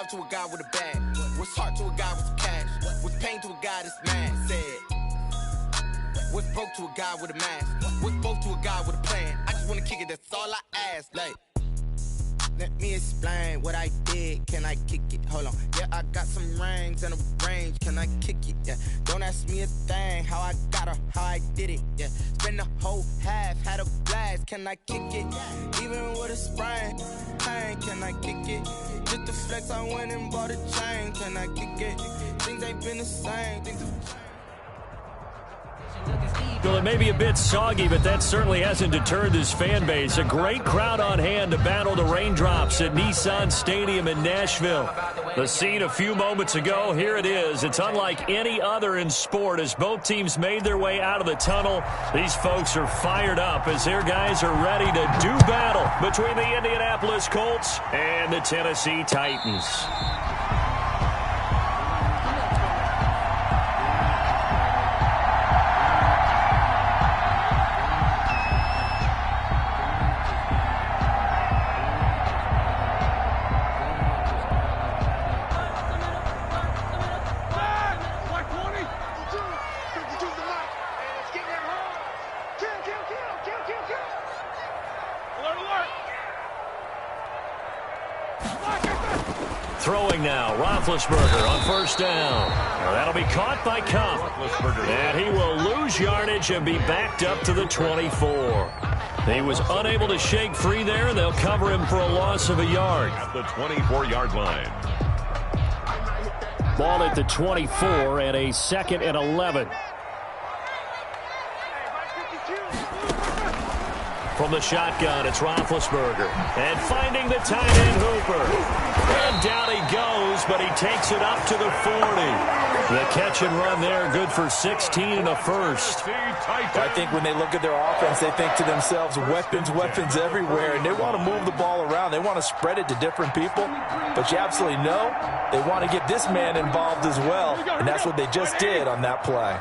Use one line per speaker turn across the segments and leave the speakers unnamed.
love to a guy with a bag? What's heart to a guy with cash? What's pain to a guy that's mad? Said, what's broke to a guy with a mask? What's both to a guy with a plan? I just wanna kick it, that's all I ask. Like, let me explain what I did. Can I kick it? Hold on. Yeah, I got some rings and a range. Can I kick it? Yeah. Don't ask me a thing. How I got her, how I did it. Yeah. Spend the whole half, had a blast. Can I kick it? Even with a sprain. Pain, can I kick it? Just the flex, I went and bought a chain. Can I kick it? Things ain't been the same.
Well, it may be a bit soggy, but that certainly hasn't deterred this fan base. A great crowd on hand to battle the raindrops at Nissan Stadium in Nashville. The scene a few moments ago, here it is. It's unlike any other in sport as both teams made their way out of the tunnel. These folks are fired up as their guys are ready to do battle between the Indianapolis Colts and the Tennessee Titans. Throwing now, Roethlisberger on first down. Now that'll be caught by Kupp. And he will lose yardage and be backed up to the 24. He was unable to shake free there, and they'll cover him for a loss of a yard.
At the 24-yard line.
Ball at the 24 and a 2nd and 11. From the shotgun, it's Roethlisberger. And finding the tight end Hooper. And down he goes, but he takes it up to the 40. The catch and run there, good for 16 and a first.
I think when they look at their offense, they think to themselves, weapons, weapons everywhere, and they want to move the ball around. They want to spread it to different people, but you absolutely know they want to get this man involved as well, and that's what they just did on that play.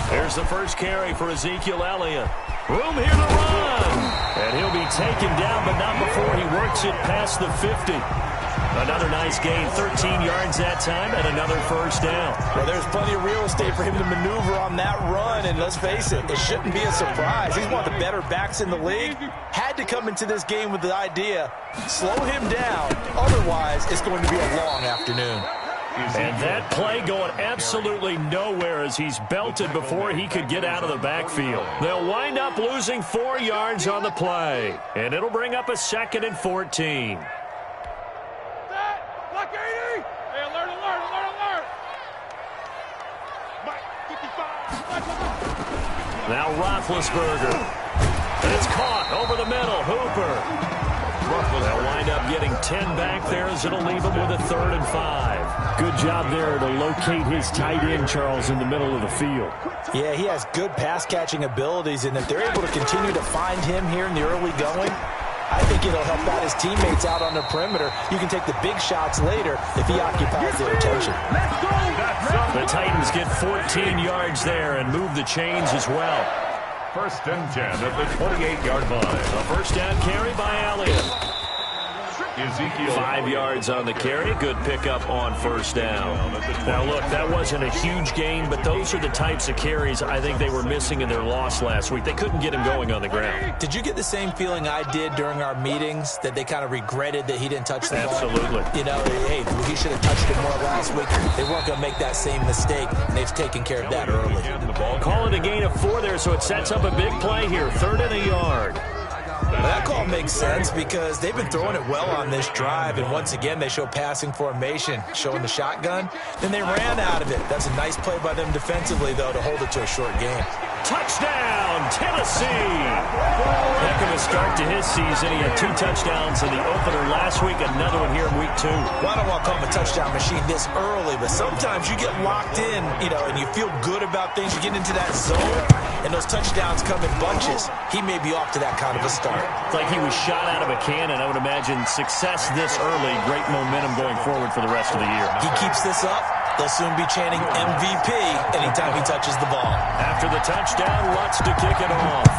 There's the first carry for Ezekiel Elliott. Room here to run. And he'll be taken down, but not before he works it past the 50. Another nice gain, 13 yards that time, and another first down.
Well, there's plenty of real estate for him to maneuver on that run, and let's face it, it shouldn't be a surprise. He's one of the better backs in the league. Had to come into this game with the idea, slow him down, otherwise it's going to be a long afternoon.
And that play going absolutely nowhere as he's belted before he could get out of the backfield. They'll wind up losing 4 yards on the play, and it'll bring up a 2nd and 14. Now Roethlisberger. And it's caught over the middle. Hooper. They'll wind up getting 10 back there as it'll leave him with a 3rd and 5. Good job there to locate his tight end, Charles, in the middle of the field.
Yeah, he has good pass-catching abilities, and if they're able to continue to find him here in the early going, I think it'll help out his teammates out on the perimeter. You can take the big shots later if he occupies their attention.
The Titans get 14 yards there and move the chains as well.
1st and 10 at the 28-yard line.
A first down carry by Elliott.
Ezekiel
5 yards on the carry. Good pickup on first down. Now, look, that wasn't a huge gain, but those are the types of carries I think they were missing in their loss last week. They couldn't get him going on the ground.
Did you get the same feeling I did during our meetings, that they kind of regretted that he didn't touch the ball?
Absolutely.
You know, hey, he should have touched it more last week. They weren't going to make that same mistake, and they've taken care of that early.
Call it a gain of 4 there, so it sets up a big play here. 3rd and a yard.
Well, that call makes sense because they've been throwing it well on this drive, and once again they show passing formation, showing the shotgun. Then they ran out of it. That's a nice play by them defensively, though, to hold it to a short game.
Touchdown, Tennessee! Heck of a start to his season. He had 2 touchdowns in the opener last week, another one here in week 2.
Well, I don't want to call him a touchdown machine this early, but sometimes you get locked in, you know, and you feel good about things. You get into that zone, and those touchdowns come in bunches. He may be off to that kind of a start.
It's like he was shot out of a cannon. I would imagine success this early, great momentum going forward for the rest of the year.
He keeps this up, they'll soon be chanting MVP anytime he touches the ball.
After the touchdown, Lutz to kick it off.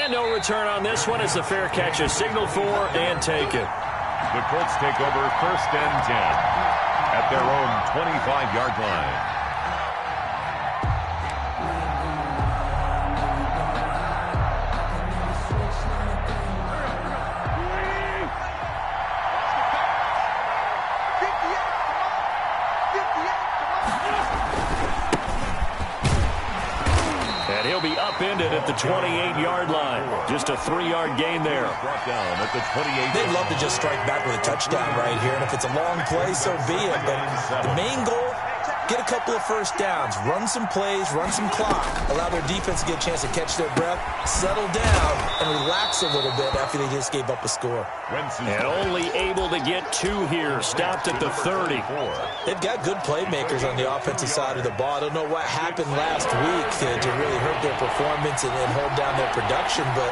And no return on this one as the fair catch is signaled for and taken.
The Colts take over 1st and 10 at their own 25-yard line.
And he'll be upended at the 28-yard line. Just a 3-yard gain there.
Brought down at the 28.
They'd love to just strike back with a touchdown right here, and if it's a long play, so be it. But the main goal, get a couple of first downs, run some plays, run some clock, allow their defense to get a chance to catch their breath, settle down, and relax a little bit after they just gave up a score.
And only able to get 2 here, stopped at the 30.
They've got good playmakers on the offensive side of the ball. I don't know what happened last week to really hurt their performance and hold down their production, but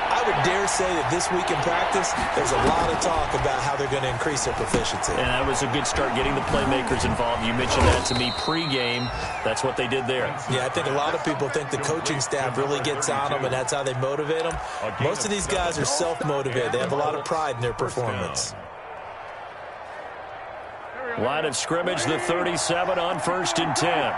I would dare say that this week in practice, there's a lot of talk about how they're going to increase their proficiency.
And that was a good start getting the playmakers involved. You mentioned that to me pregame. That's what they did there.
Yeah, I think a lot of people think the coaching staff really gets on them, and that's how they motivate them. Most of these guys are self-motivated. They have a lot of pride in their performance.
Line of scrimmage, the 37 on 1st and 10.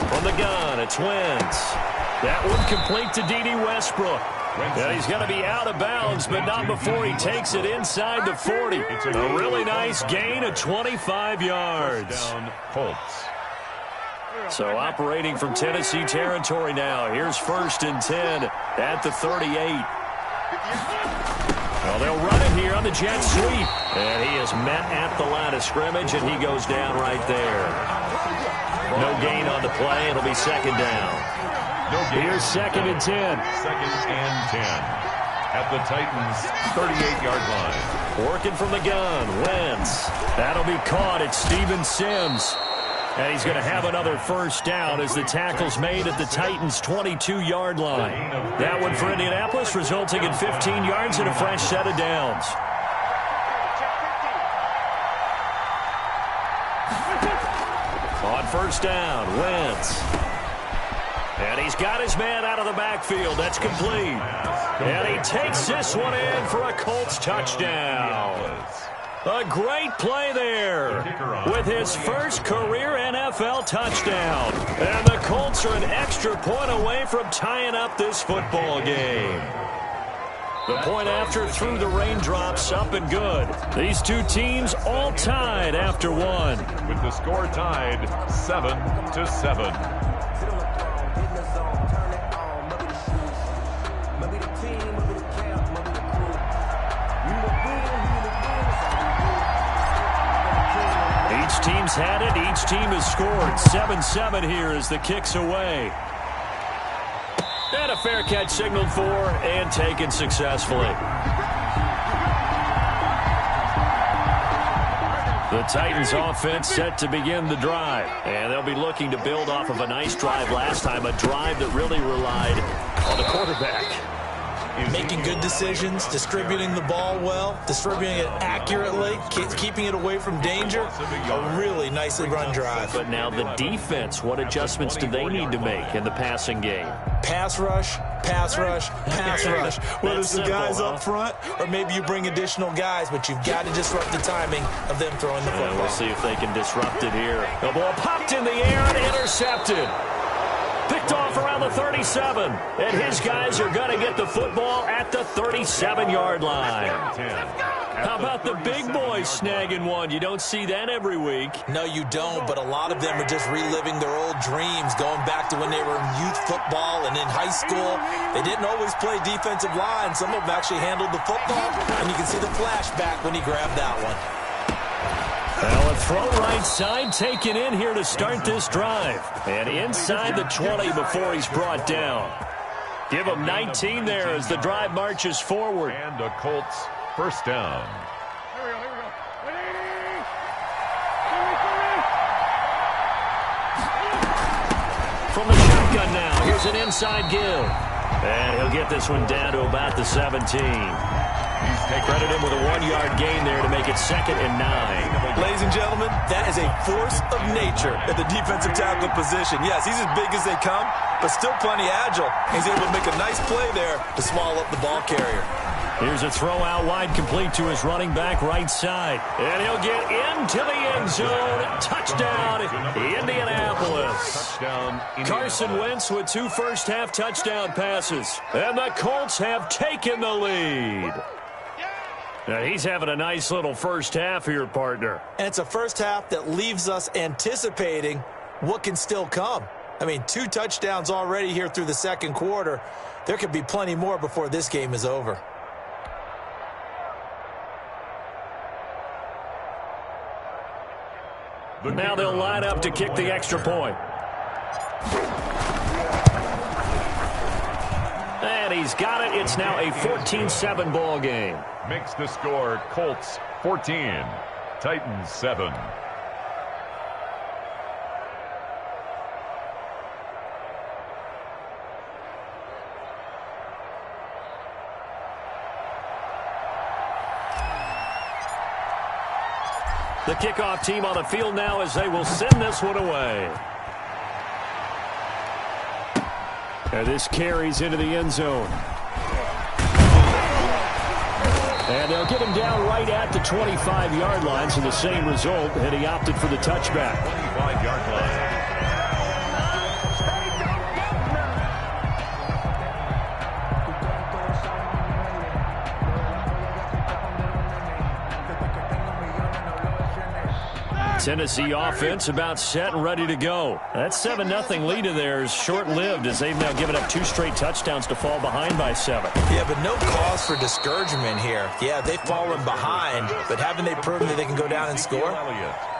From the gun, it's Wentz. That one complete to D.D. Westbrook. And he's going to be out of bounds, but not before he takes it inside the 40. A really nice gain of 25 yards.
Colts.
So operating from Tennessee territory now. Here's 1st and 10 at the 38. Well, they'll run it here on the jet sweep. And he is met at the line of scrimmage, and he goes down right there. No gain on the play. It'll be 2nd down. Here's 2nd and 10.
2nd and 10 at the Titans' 38-yard line.
Working from the gun, Wentz. That'll be caught at Steven Sims. And he's going to have another first down as the tackle's made at the Titans' 22-yard line. That one for Indianapolis, resulting in 15 yards and a fresh set of downs. On first down, Wentz. And he's got his man out of the backfield. That's complete. And he takes this one in for a Colts touchdown. A great play there with his first career NFL touchdown. And the Colts are an extra point away from tying up this football game. The point after through the raindrops, up and good. These two teams all tied after one.
With the score tied 7-7.
Each team's had it. Each team has scored. 7-7 here as the kick's away. And a fair catch signaled for and taken successfully. The Titans offense set to begin the drive. And they'll be looking to build off of a nice drive last time. A drive that really relied on the quarterback.
Making good decisions, distributing the ball well, distributing it accurately, keeping it away from danger. A really nicely run drive.
But now the defense, what adjustments do they need to make in the passing game?
Pass rush, pass rush, pass rush. Whether it's the guys up front or maybe you bring additional guys, but you've got to disrupt the timing of them throwing the football.
We'll see if they can disrupt it here. The ball popped in the air and intercepted. Picked off around the 37. And his guys are going to get the football at the 37-yard line. How about the big boys snagging one? You don't see that every week.
No, you don't, but a lot of them are just reliving their old dreams, going back to when they were in youth football and in high school. They didn't always play defensive line. Some of them actually handled the football, and you can see the flashback when he grabbed that one.
Well, a throw right side taken in here to start this drive. And inside the 20 before he's brought down. Give him 19 there as the drive marches forward.
And a Colts first down.
From the shotgun now, here's an inside give. And he'll get this one down to about the 17. Credit him with a 1-yard gain there to make it 2nd and 9.
Ladies and gentlemen, that is a force of nature at the defensive tackle position. Yes, he's as big as they come, but still plenty agile. He's able to make a nice play there to swallow up the ball carrier.
Here's a throw out wide, complete to his running back right side. And he'll get into the end zone. Touchdown, Indianapolis. Carson Wentz with 2 first-half touchdown passes. And the Colts have taken the lead. Now he's having a nice little first half here, partner.
And it's a first half that leaves us anticipating what can still come. I mean, 2 touchdowns already here through the second quarter. There could be plenty more before this game is over.
Now they'll line up to kick the extra point. And he's got it. It's now a 14-7 ball game.
Makes the score Colts 14, Titans 7.
The kickoff team on the field now as they will send this one away. And this carries into the end zone. And they'll get him down right at the 25-yard line, so the same result, and he opted for the touchback.
25-yard line.
Tennessee offense about set and ready to go. That 7-0 lead of theirs short-lived as they've now given up 2 straight touchdowns to fall behind by 7.
Yeah, but no cause for discouragement here. Yeah, they've fallen behind, but haven't they proven that they can go down and score?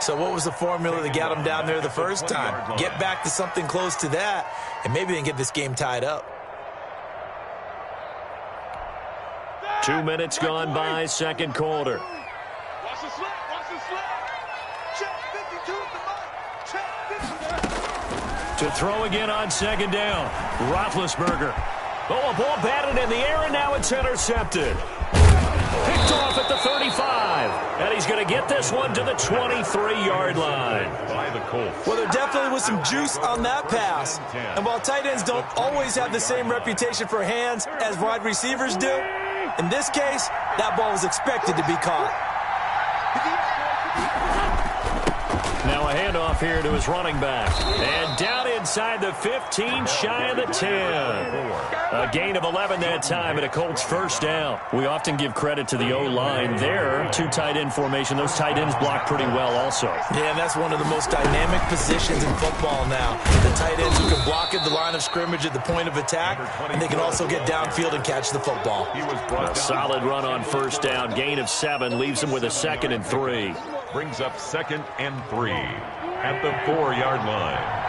So what was the formula that got them down there the first time? Get back to something close to that, and maybe they can get this game tied up.
2 minutes gone by, second quarter. To throw again on second down. Roethlisberger. Oh, a ball batted in the air, and now it's intercepted. Picked off at the 35. And he's going to get this one to the 23-yard line.
By the Colts.
Well, there definitely was some juice on that pass. And while tight ends don't always have the same reputation for hands as wide receivers do, in this case, that ball was expected to be caught.
Now a handoff here to his running back. And down inside the 15, shy of the 10. A gain of 11 that time and a Colts first down. We often give credit to the O-line there. 2 tight end formation. Those tight ends block pretty well also.
Yeah, and that's one of the most dynamic positions in football now. The tight ends who can block at the line of scrimmage at the point of attack, and they can also get downfield and catch the football.
A solid run on first down. Gain of 7 leaves him with a 2nd and 3.
Brings up 2nd and 3 at the 4-yard line.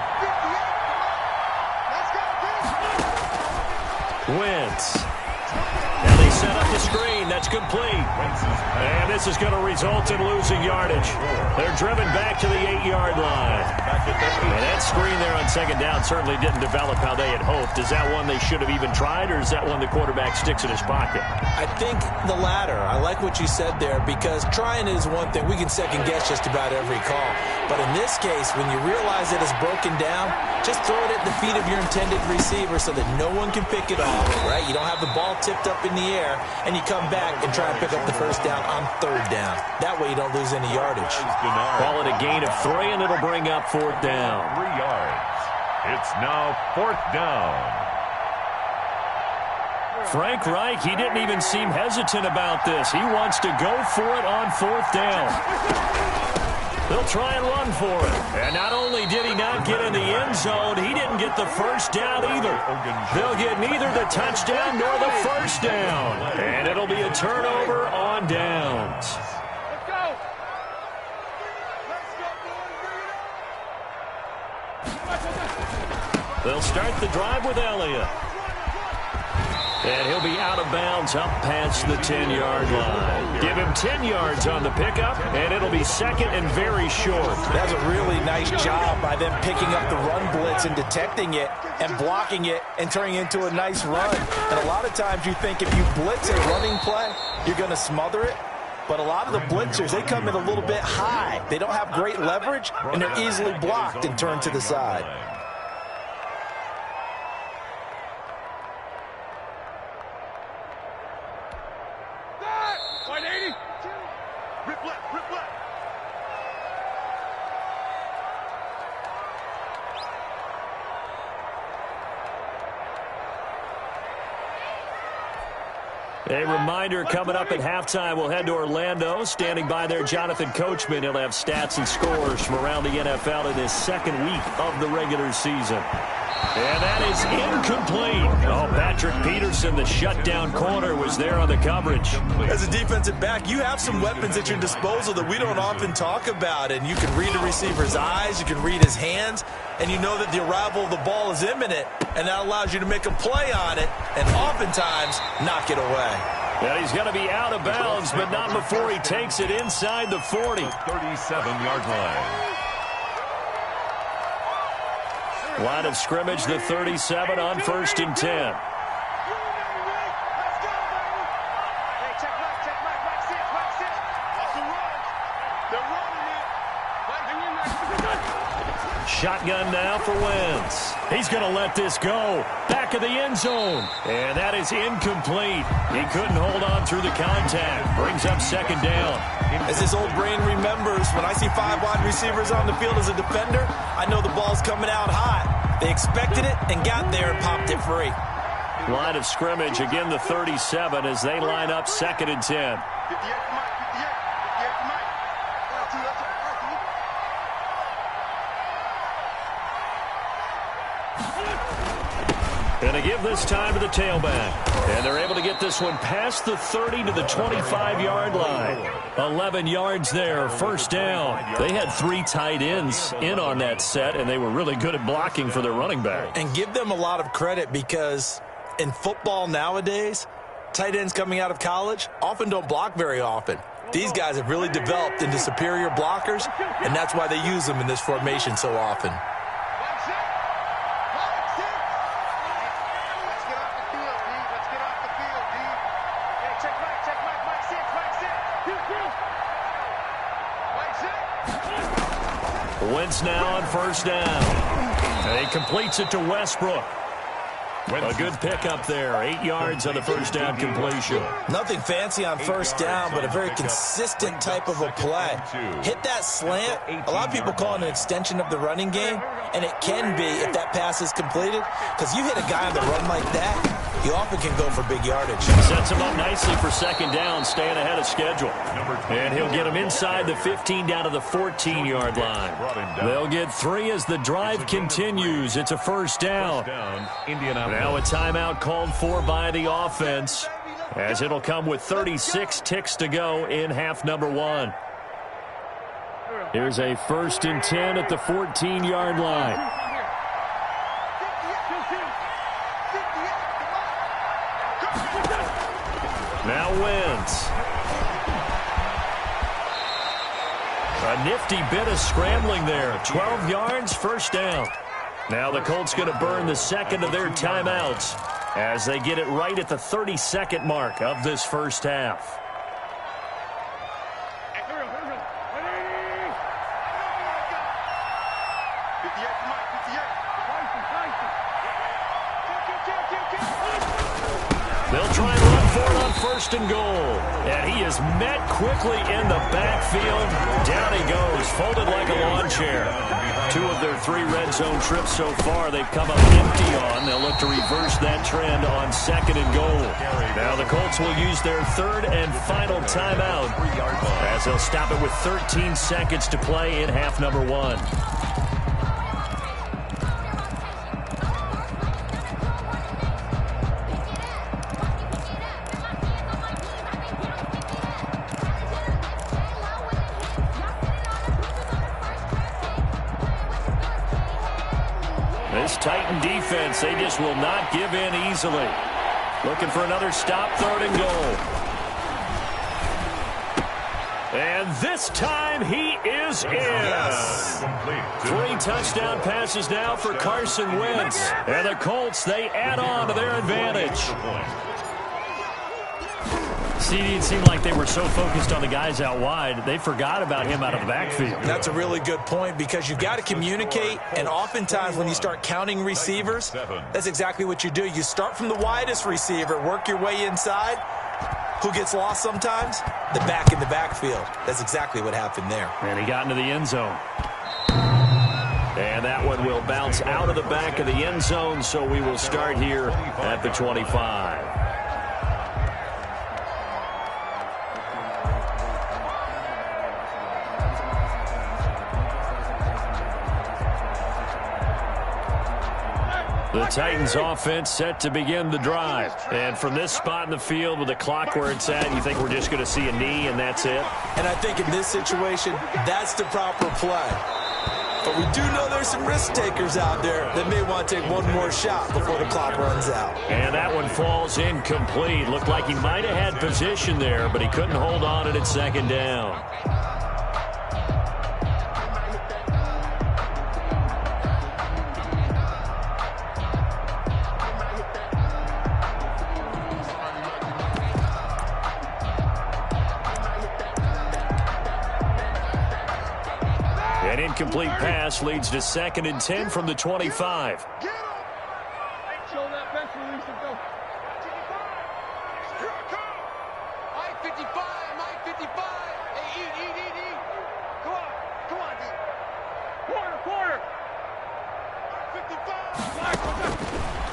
Wentz. Now they set up the screen. That's complete. And this is going to result in losing yardage. They're driven back to the 8-yard line. And that screen there on second down certainly didn't develop how they had hoped. Is that one they should have even tried, or is that one the quarterback sticks in his pocket?
I think the latter. I like what you said there, because trying is one thing. We can second-guess just about every call. But in this case, when you realize that it's broken down, just throw it at the feet of your intended receiver so that no one can pick it off, right? You don't have the ball tipped up in the air, and you come back and try and pick up the first down on third down. That way you don't lose any yardage.
Call it a gain of 3, and it'll bring up fourth down.
3 yards. It's now 4th down.
Frank Reich, he didn't even seem hesitant about this. He wants to go for it on fourth down. They'll try and run for it. And not only did he not get in the end zone, he didn't get the first down either. They'll get neither the touchdown nor the first down. And it'll be a turnover on downs. They'll start the drive with Elliott. And he'll be out of bounds up past the 10-yard line. Give him 10 yards on the pickup, and it'll be second and very short.
That's a really nice job by them picking up the run blitz and detecting it and blocking it and turning it into a nice run. And a lot of times you think if you blitz a running play, you're going to smother it. But a lot of the blitzers, they come in a little bit high. They don't have great leverage, and they're easily blocked and turned to the side.
A reminder coming up at halftime, we'll head to Orlando. Standing by there, Jonathan Coachman. He'll have stats and scores from around the NFL in this second week of the regular season. And that is incomplete. Oh, Patrick Peterson, the shutdown corner, was there on the coverage.
As a defensive back, you have some weapons at your disposal that we don't often talk about. And you can read a receiver's eyes, you can read his hands, and you know that the arrival of the ball is imminent. And that allows you to make a play on it and oftentimes knock it away.
And he's going to be out of bounds, but not before he takes it inside the 40.
37-yard line.
Line of scrimmage, the 37 on 1st and 10. Shotgun now for Wentz. He's going to let this go. Back of the end zone. And that is incomplete. He couldn't hold on through the contact. Brings up second down.
As his old brain remembers, when I see 5 wide receivers on the field as a defender, I know the ball's coming out hot. They expected it and got there and popped it free.
Line of scrimmage, again the 37 as they line up 2nd and 10. Going to give this time to the tailback. And they're able to get this one past the 30 to the 25-yard line. 11 yards there, first down. They had 3 tight ends in on that set, and they were really good at blocking for their running back.
And give them a lot of credit because in football nowadays, tight ends coming out of college often don't block very often. These guys have really developed into superior blockers, and that's why they use them in this formation so often.
Wentz now on first down. And he completes it to Westbrook. A good pickup there. 8 yards on the first down completion.
Nothing fancy on first down, but a very consistent type of a play. Hit that slant. A lot of people call it an extension of the running game, and it can be if that pass is completed, because you hit a guy on the run like that, you often can go for big yardage.
Sets him up nicely for second down, staying ahead of schedule. And he'll get him inside the 15 down to the 14-yard line. They'll get 3 as the drive continues. It's a first down. Now a timeout called for by the offense, as it'll come with 36 ticks to go in half number 1. Here's a 1st and 10 at the 14-yard line. Now Wentz. A nifty bit of scrambling there. 12 yards, first down. Now the Colts going to burn the second of their timeouts as they get it right at the 32nd mark of this first half. They'll try and run for it on 1st and goal. And he is met quickly in the backfield. Down he goes, folded like a lawn chair. 2 of their 3 red zone trips so far they've come up empty on. They'll look to reverse that trend on 2nd and goal. Now the Colts will use their 3rd and final timeout as they'll stop it with 13 seconds to play in half number 1. Titan defense, they just will not give in easily. Looking for another stop, 3rd and goal. And this time he is in.
Yes.
3 touchdown passes now for Carson Wentz. And the Colts, they add on to their advantage. CD, it seemed like they were so focused on the guys out wide, they forgot about him out of the backfield.
That's a really good point because you've got to communicate, and oftentimes when you start counting receivers, that's exactly what you do. You start from the widest receiver, work your way inside. Who gets lost sometimes? The back in the backfield. That's exactly what happened there.
And he got into the end zone. And that one will bounce out of the back of the end zone, so we will start here at the 25. The Titans offense set to begin the drive. And from this spot in the field with the clock where it's at, you think we're just going to see a knee and that's it?
And I think in this situation, that's the proper play. But we do know there's some risk takers out there that may want to take one more shot before the clock runs out.
And that one falls incomplete. Looked like he might have had position there, but he couldn't hold on at 2nd down. An incomplete pass leads to 2nd and 10 from the 25.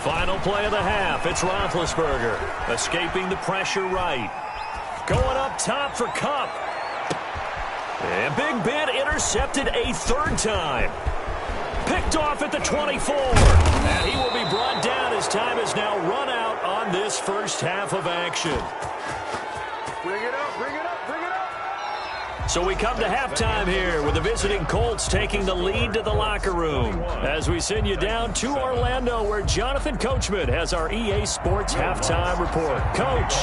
Final play of the half. It's Roethlisberger escaping the pressure right. Going up top for Kupp. And Big Ben intercepted a 3rd time. Picked off at the 24. And he will be brought down as time has now run out on this first half of action.
Bring it up, bring it up, bring it up.
So we come to halftime here with the visiting Colts taking the lead to the locker room. As we send you down to Orlando where Jonathan Coachman has our EA Sports halftime report. Coach.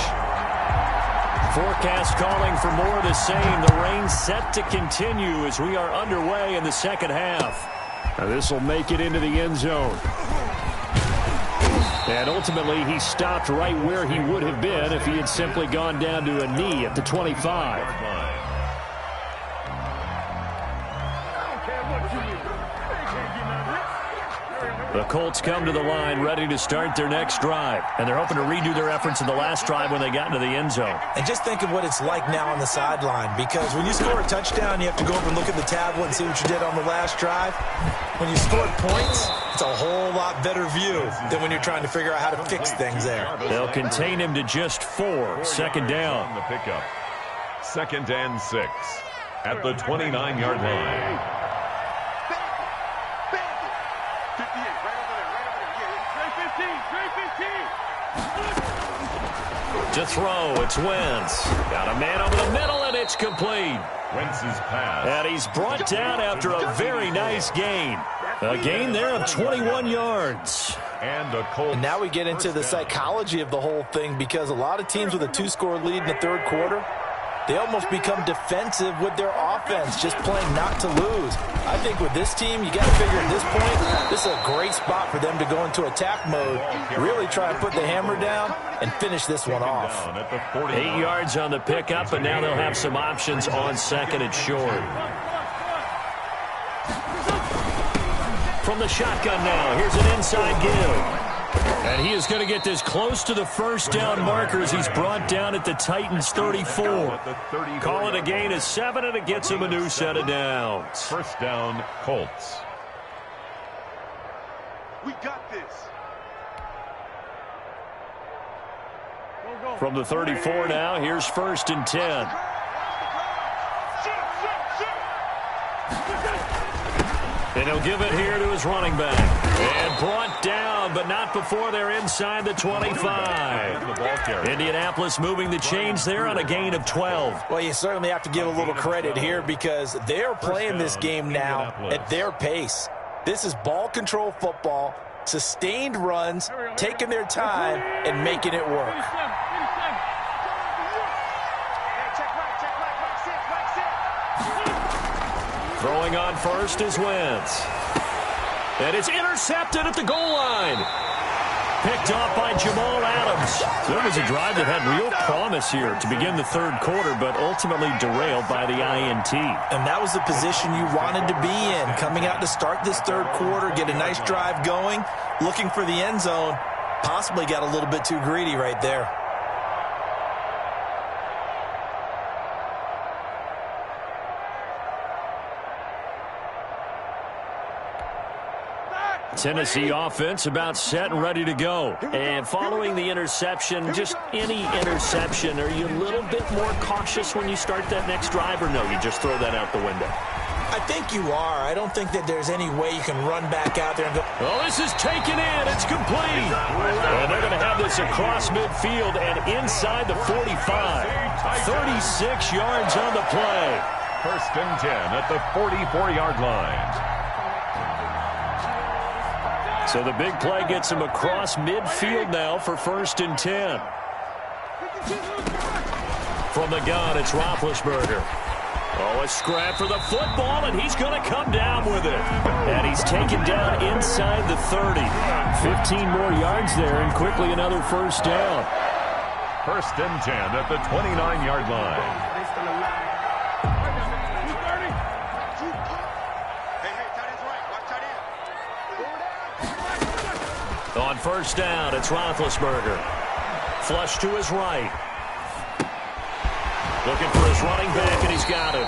Forecast calling for more of the same. The rain set to continue as we are underway in the second half. Now this will make it into the end zone. And ultimately he stopped right where he would have been if he had simply gone down to a knee at the 25. The Colts come to the line ready to start their next drive. And they're hoping to redo their efforts in the last drive when they got into the end zone.
And just think of what it's like now on the sideline, because when you score a touchdown, you have to go over and look at the tablet and see what you did on the last drive. When you scored points, it's a whole lot better view than when you're trying to figure out how to fix things there.
They'll contain him to just 4. 2nd down.
The pickup. 2nd and 6 at the 29-yard line.
To throw, it's Wentz. Got a man over the middle, and it's complete.
Wentz's pass.
And he's brought down after a very nice gain. A gain there of 21 yards.
And a Colts.
And now we get into the psychology of the whole thing, because a lot of teams with a 2-score lead in the 3rd quarter, they almost become defensive with their offense, just playing not to lose. I think with this team, you got to figure at this point, this is a great spot for them to go into attack mode, really try to put the hammer down and finish this one off.
8 yards on the pickup, and now they'll have some options on 2nd and short. From the shotgun now, here's an inside give. And he is going to get this close to the 1st down marker as he's brought down at the Titans' 34. Call it a gain of 7, and it gets him a new set of downs.
1st down, Colts.
We got this.
From the 34 now, here's 1st and 10. And he'll give it here to his running back. And brought down, but not before they're inside the 25. Indianapolis moving the chains there on a gain of 12.
Well, you certainly have to give a little credit here because they're playing this game now at their pace. This is ball control football. Sustained runs, taking their time, and making it work.
Throwing on first is Wentz. And it's intercepted at the goal line. Picked off by Jamal Adams. So it was a drive that had real promise here to begin the third quarter, but ultimately derailed by the INT.
And that was the position you wanted to be in. Coming out to start this third quarter, get a nice drive going, looking for the end zone. Possibly got a little bit too greedy right there.
Tennessee offense about set and ready to go. And following the interception, just any interception, are you a little bit more cautious when you start that next drive, or no, you just throw that out the window?
I think you are. I don't think that there's any way you can run back out there and go.
Well, this is taken in. It's complete. And they're going to have this across midfield and inside the 45. 36 yards on the play.
First and 10 at the 44-yard line.
So the big play gets him across midfield now for first and 10. From the gun, it's Roethlisberger. Oh, a scrap for the football, and he's going to come down with it. And he's taken down inside the 30. 15 more yards there, and quickly another first down.
First and 10 at the 29-yard line.
On first down, it's Roethlisberger. Flush to his right. Looking for his running back, and he's got him.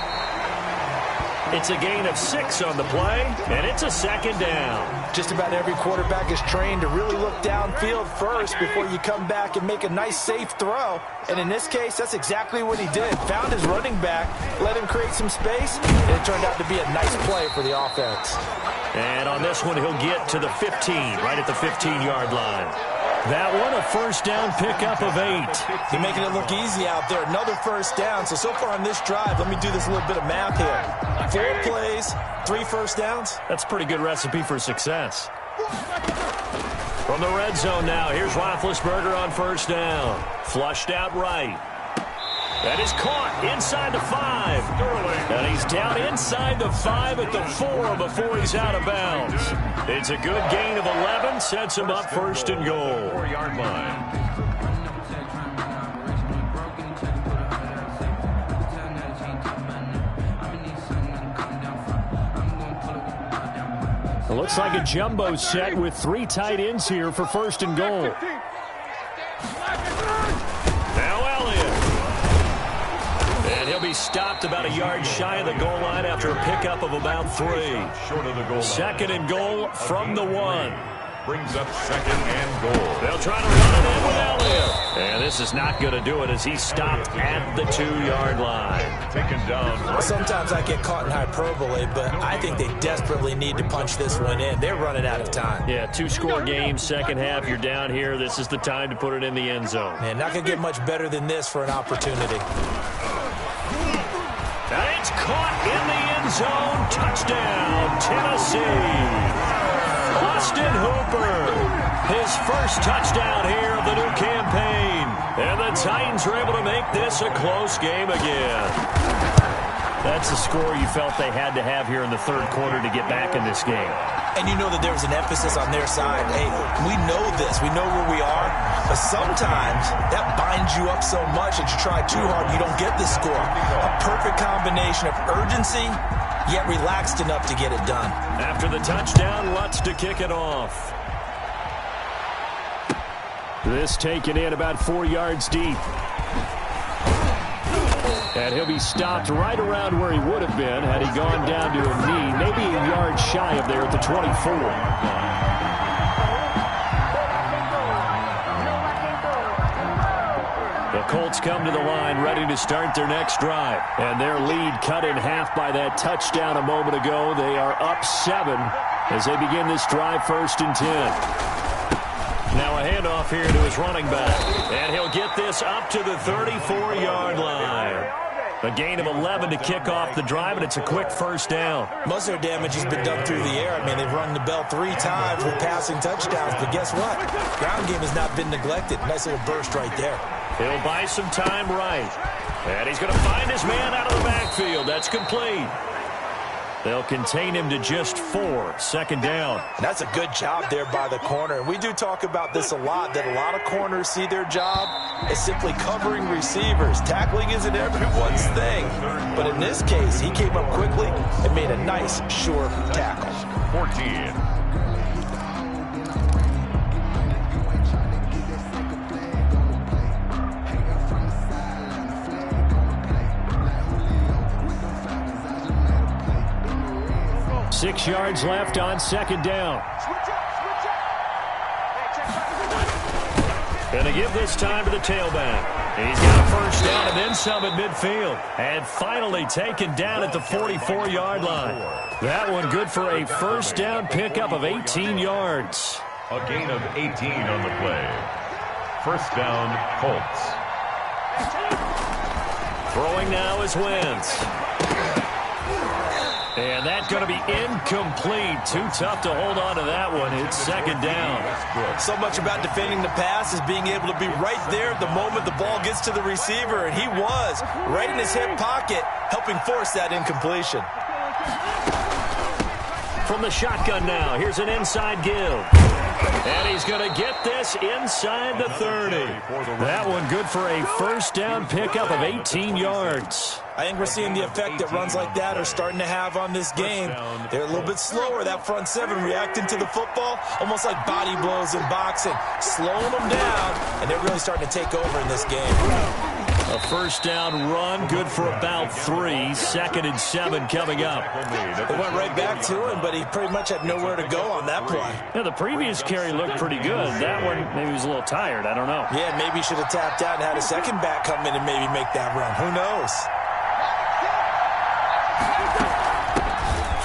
It's a gain of 6 on the play, and it's a second down.
Just about every quarterback is trained to really look downfield first before you come back and make a nice, safe throw. And in this case, that's exactly what he did. Found his running back, let him create some space, and it turned out to be a nice play for the offense.
And on this one, he'll get to the 15, right at the 15-yard line. That one, a first down pickup of 8.
You're making it look easy out there. Another first down. So far on this drive, let me do this little bit of math here. 4 plays, 3 first downs.
That's a pretty good recipe for success. From the red zone now, here's Roethlisberger on first down. Flushed out right. That is caught inside the 5. And he's down inside the 5 at the 4 before he's out of bounds. It's a good gain of 11, sets him up first and goal.
4-yard line.
It looks like a jumbo set with 3 tight ends here for first and goal. Now Elliott. And he'll be stopped about a yard shy of the goal line after a pickup of about 3.
Short of the goal line.
Second and goal from the 1.
Brings up second and goal.
They'll try to run it in with Elliott. And this is not going to do it as he's stopped at the 2-yard line.
Taken down.
Sometimes I get caught in hyperbole, but I think they desperately need to punch this one in. They're running out of time.
Yeah, 2-score game, second half, you're down here. This is the time to put it in the end zone.
Man, not going to get much better than this for an opportunity.
And it's caught in the end zone. Touchdown, Tennessee. Austin Hooper, his first touchdown here of the new campaign. And the Titans are able to make this a close game again. That's the score you felt they had to have here in the third quarter to get back in this game.
And you know that there was an emphasis on their side. Hey, we know this. We know where we are. But sometimes that binds you up so much that you try too hard, you don't get the score. A perfect combination of urgency, yet relaxed enough to get it done.
After the touchdown, Lutz to kick it off. This taken in about 4 yards deep. And he'll be stopped right around where he would have been had he gone down to a knee, maybe a yard shy of there at the 24. The Colts come to the line ready to start their next drive. And their lead cut in half by that touchdown a moment ago. They are up 7 as they begin this drive first and 10. Now a handoff here to his running back. And he'll get this up to the 34-yard line. A gain of 11 to kick off the drive, and it's a quick first down.
Most of their damage has been done through the air. I mean, they've rung the bell 3 times with passing touchdowns, but guess what? Ground game has not been neglected. Nice little burst right there.
He'll buy some time right. And he's going to find his man out of the backfield. That's complete. They'll contain him to just 4. Second down.
And that's a good job there by the corner. We do talk about this a lot, that a lot of corners see their job as simply covering receivers. Tackling isn't everyone's thing. But in this case, he came up quickly and made a nice, sure tackle.
14.
6 yards left on second down. Going to give this time to the tailback. He's got a first down and then some at midfield. And finally taken down at the 44-yard line. That one good for a first down pickup of 18 yards.
A gain of 18 on the play. First down, Colts.
Throwing now is Wentz. And that's going to be incomplete. Too tough to hold on to that one. It's second down.
So much about defending the pass is being able to be right there at the moment the ball gets to the receiver. And he was right in his hip pocket, helping force that incompletion.
From the shotgun now, here's an inside give. And he's going to get this inside the 30. That one good for a first down pickup of 18 yards.
I think we're seeing the effect that runs like that are starting to have on this game. They're a little bit slower, that front seven, reacting to the football, almost like body blows in boxing, slowing them down, and they're really starting to take over in this game.
A first down run, good for about 3. Second and 7 coming up.
They went right back to him, but he pretty much had nowhere to go on that play.
Yeah, the previous carry looked pretty good. That one, maybe he was a little tired. I don't know.
Yeah, maybe he should have tapped out and had a second back come in and maybe make that run. Who knows?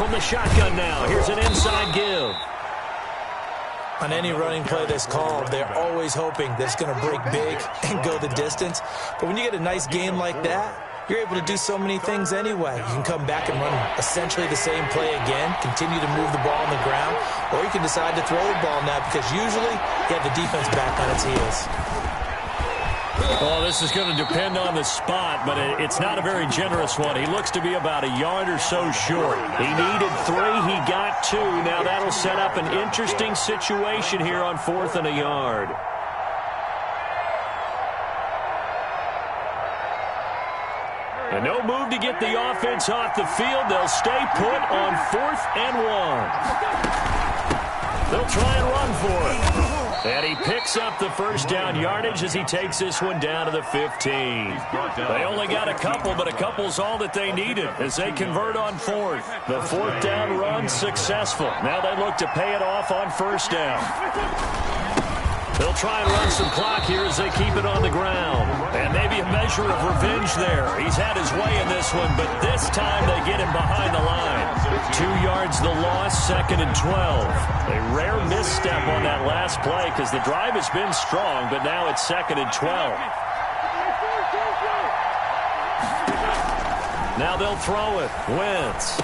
From the shotgun now, here's an inside give.
On any running play that's called, they're always hoping that it's going to break big and go the distance. But when you get a nice game like that, you're able to do so many things anyway. You can come back and run essentially the same play again, continue to move the ball on the ground, or you can decide to throw the ball now because usually you have the defense back on its heels.
Well, this is going to depend on the spot, but it's not a very generous one. He looks to be about a yard or so short. He needed 3. He got 2. Now that'll set up an interesting situation here on 4th and a yard. And no move to get the offense off the field. They'll stay put on 4th and 1. They'll try and run for it. And he picks up the first down yardage as he takes this one down to the 15. They only got a couple, but a couple's all that they needed as they convert on 4th. The 4th down run successful. Now they look to pay it off on first down. They'll try and run some clock here as they keep it on the ground. And maybe a measure of revenge there. He's had his way in this one, but this time they get him behind the line. 2 yards the loss, second and 12. A rare misstep on that last play because the drive has been strong, but now it's second and 12. Now they'll throw it. Wentz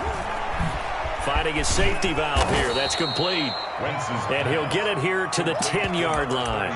finding his safety valve here. That's complete. And he'll get it here to the 10-yard line.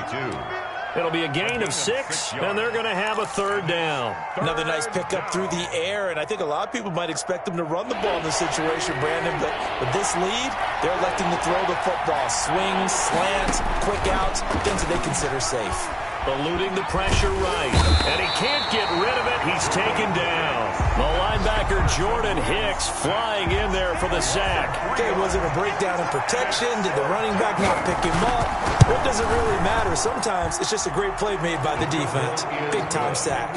It'll be a gain of 6, and they're going to have a third down.
Another nice pickup through the air, and I think a lot of people might expect them to run the ball in this situation, Brandon, but with this lead, they're electing to throw the football. Swings, slants, quick outs, things that they consider safe.
Eluding the pressure right, and he can't get rid of it. He's taken down. The linebacker Jordan Hicks flying in there for the sack.
Okay, was it a breakdown in protection? Did the running back not pick him up? What does it really matter? Sometimes it's just a great play made by the defense. Big-time sack.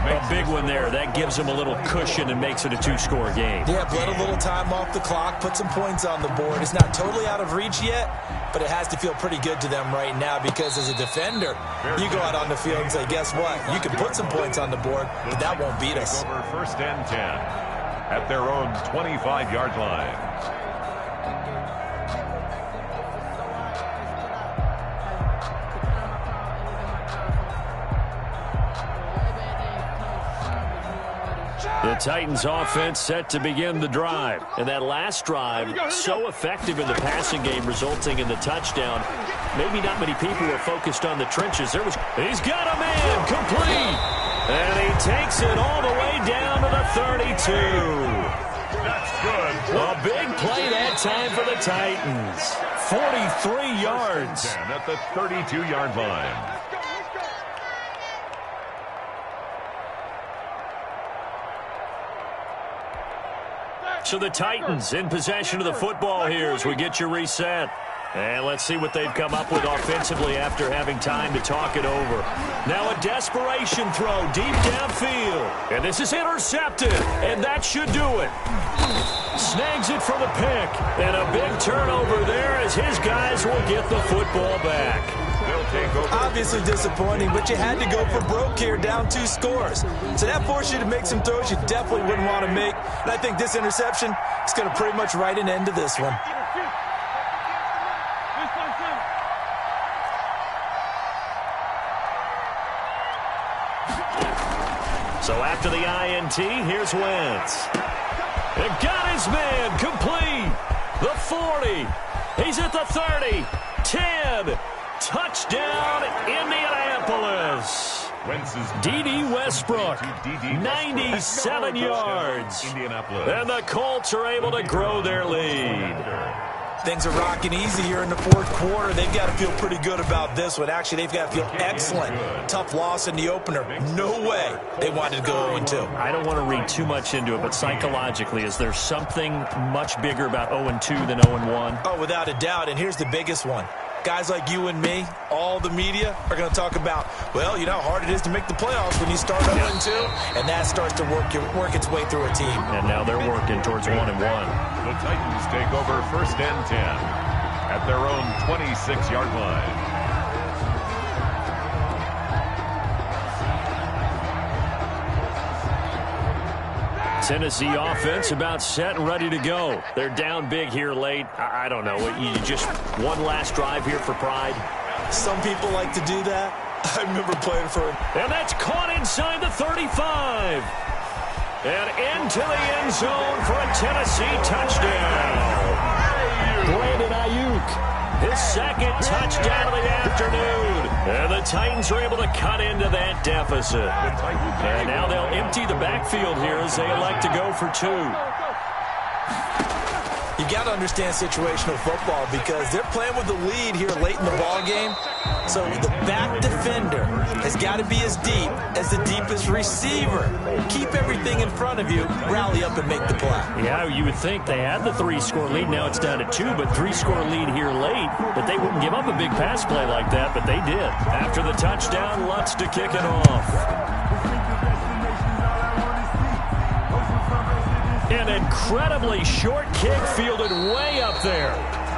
A big one there. That gives him a little cushion and makes it a 2-score game.
Yeah, let a little time off the clock, put some points on the board. It's not totally out of reach yet, but it has to feel pretty good to them right now because as a defender, you go out on the field and say, guess what? You can put some points on the board, but that won't beat us.
Over first and 10 at their own 25-yard line.
The Titans offense set to begin the drive. And that last drive, so effective in the passing game, resulting in the touchdown. Maybe not many people were focused on the trenches. He's got a man complete. And he takes it all the way down to the 32.
That's good.
A big play that time for the Titans. 43 yards.
At the 32-yard line.
So the Titans in possession of the football here as we get you reset. And let's see what they've come up with offensively after having time to talk it over. Now a desperation throw deep downfield. And this is intercepted. And that should do it. Snags it for the pick. And a big turnover there as his guys will get the football back.
Obviously disappointing, but you had to go for broke here, down 2 scores. So that forced you to make some throws you definitely wouldn't want to make. And I think this interception is going to pretty much write an end to this one.
So after the INT, here's Wentz. It got his man complete. The 40. He's at the 30. 10. Touchdown, Indianapolis. D.D. Westbrook, 97 yards. And the Colts are able to grow their lead.
Things are rocking easy here in the fourth quarter. They've got to feel pretty good about this one. Actually, they've got to feel excellent. Tough loss in the opener. No way they wanted to go 0-2.
I don't want to read too much into it, but psychologically, is there something much bigger about 0-2 than 0-1?
Oh, without a doubt, and here's the biggest one. Guys like you and me, all the media, are going to talk about, well, you know how hard it is to make the playoffs when you start 0-2, and that starts to work its way through a team.
And now they're working towards 1-1.
The Titans take over 1st and 10 at their own 26-yard line.
Tennessee offense about set and ready to go. They're down big here late. I don't know. You just one last drive here for pride.
Some people like to do that. I remember playing for him.
And that's caught inside the 35. And into the end zone for a Tennessee touchdown. Brandon Ayuk. His second touchdown of the afternoon. And the Titans are able to cut into that deficit. And now they'll empty the backfield here as they elect to go for 2.
You got to understand situational football because they're playing with the lead here late in the ball game. So the back defender has got to be as deep as the deepest receiver. Keep everything in front of you, rally up and make the play.
Yeah, you would think they had the 3-score lead. Now it's down to 2, but 3-score lead here late. That they wouldn't give up a big pass play like that, but they did. After the touchdown, Lutz to kick it off. An incredibly short kick fielded way up there.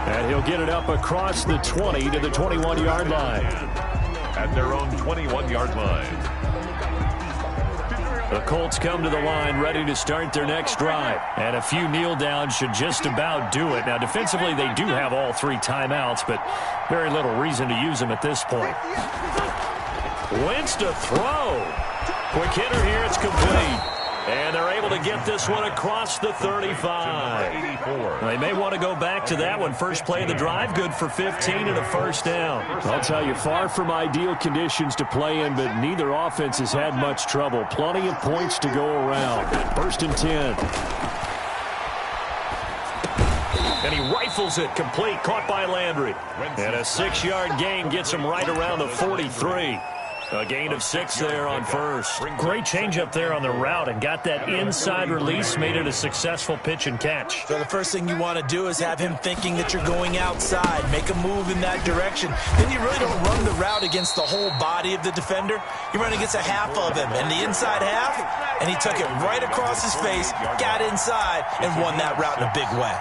And he'll get it up across the 20 to the 21-yard line.
At their own 21-yard line.
The Colts come to the line ready to start their next drive. And a few kneel downs should just about do it. Now, defensively, they do have all 3 timeouts, but very little reason to use them at this point. Wentz to throw. Quick hitter here. It's complete. And they're able to get this one across the 35. They may want to go back to that one. First play of the drive, good for 15 and a first down. I'll tell you, far from ideal conditions to play in, but neither offense has had much trouble. Plenty of points to go around. 1st and 10. And he rifles it complete, caught by Landry. And a 6-yard gain gets him right around the 43. A gain of 6 there on first. Great change up there on the route and got that inside release, made it a successful pitch and catch.
So the first thing you want to do is have him thinking that you're going outside, make a move in that direction. Then you really don't run the route against the whole body of the defender. You run against a half of him, and the inside half, and he took it right across his face, got inside, and won that route in a big way.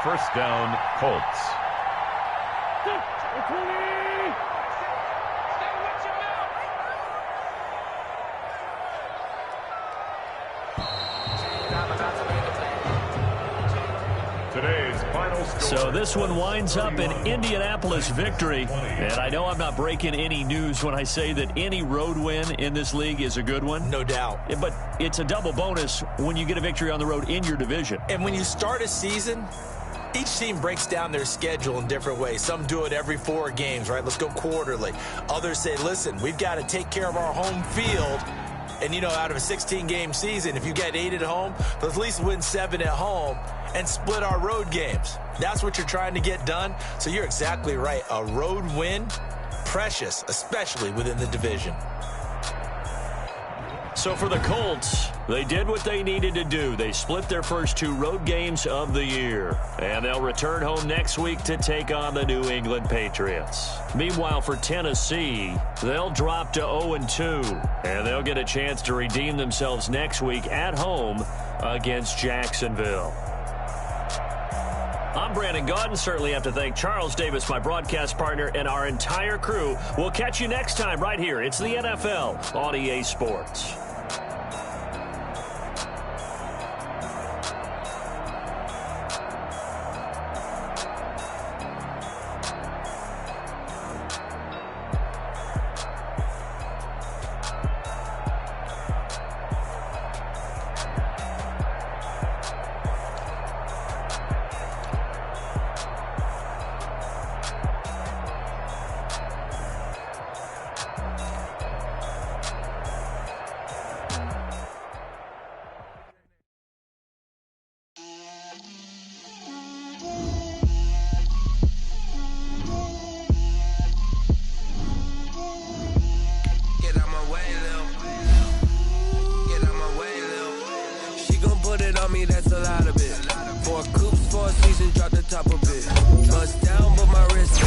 1st down, Colts. Today's final score.
So this one winds up an Indianapolis victory. And I know I'm not breaking any news when I say that any road win in this league is a good one.
No doubt.
But it's a double bonus when you get a victory on the road in your division.
And when you start a season, each team breaks down their schedule in different ways. Some do it every 4 games, right? Let's go quarterly. Others say, listen, we've got to take care of our home field. And, out of a 16-game season, if you get 8 at home, let's at least win 7 at home and split our road games. That's what you're trying to get done. So you're exactly right. A road win, precious, especially within the division.
So for the Colts, they did what they needed to do. They split their first 2 road games of the year. And they'll return home next week to take on the New England Patriots. Meanwhile, for Tennessee, they'll drop to 0-2. And they'll get a chance to redeem themselves next week at home against Jacksonville. I'm Brandon Gaudin. Certainly have to thank Charles Davis, my broadcast partner, and our entire crew. We'll catch you next time right here. It's the NFL on EA Sports.
That's a lot of it. 4 coops, 4 seasons, drop the top of it. Bust down, but my wrist.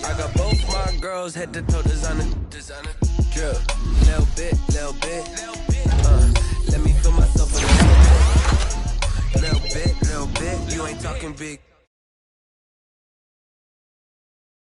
I got both my girls head to toe designer. Drip, little bit. Let me feel myself a little bit. You ain't talking big.